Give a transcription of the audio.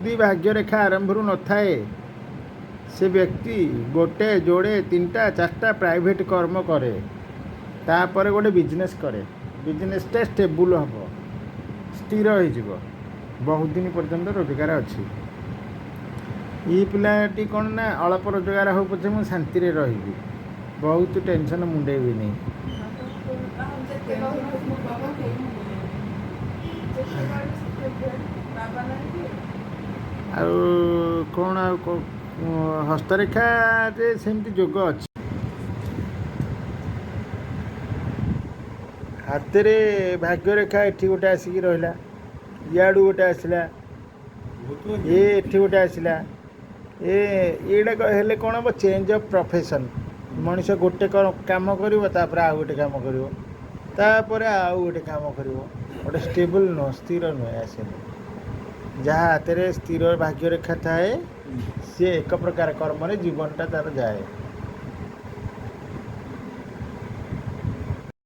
ଯଦି ଭାଗ୍ୟରେଖା ଆରମ୍ଭରୁ ନଥାଏ ସେ ବ୍ୟକ୍ତି ଗୋଟେ ଯୋଡ଼େ ତିନିଟା ଚାରିଟା ପ୍ରାଇଭେଟ୍ କର୍ମ କରେ, ତାପରେ ଗୋଟେ ବିଜନେସ୍ କରେ, ବିଜନେସ୍ଟା ଷ୍ଟେବୁଲ୍ ହେବ, ସ୍ଥିର ହୋଇଯିବ, ବହୁତ ଦିନ ପର୍ଯ୍ୟନ୍ତ ରୋଜଗାର ଅଛି। ଏଇ ପିଲାଟି କ'ଣ ନା ଅଳ୍ପ ରୋଜଗାର ହେଉ ପଛେ ମୁଁ ଶାନ୍ତିରେ ରହିବି, ବହୁତ ଟେନସନ୍ ମୁଣ୍ଡେଇବିନି। ଆଉ କ'ଣ ଆଉ ହସ୍ତରେଖାରେ ସେମିତି ଯୋଗ ଅଛି। ହାତରେ ଭାଗ୍ୟରେଖା ଏଠି ଗୋଟେ ଆସିକି ରହିଲା, ଇଆଡ଼ୁ ଗୋଟେ ଆସିଲା, ଏଠି ଗୋଟେ ଆସିଲା, ଏଇଟା ହେଲେ କ'ଣ ହେବ, ଚେଞ୍ଜ ଅଫ୍ ପ୍ରଫେସନ୍। ମଣିଷ ଗୋଟେ କାମ କରିବ, ତାପରେ ଆଉ ଗୋଟେ କାମ କରିବ, ତାପରେ ଆଉ ଗୋଟେ କାମ କରିବ, ଗୋଟେ ଷ୍ଟେବୁଲ୍ ନୁହଁ, ସ୍ଥିର ନୁହେଁ ଆସେନି। ଯାହା ହାତରେ ସ୍ଥିର ଭାଗ୍ୟରେଖା ଥାଏ ସିଏ ଏକ ପ୍ରକାର କର୍ମରେ ଜୀବନଟା ତା'ର ଯାଏ।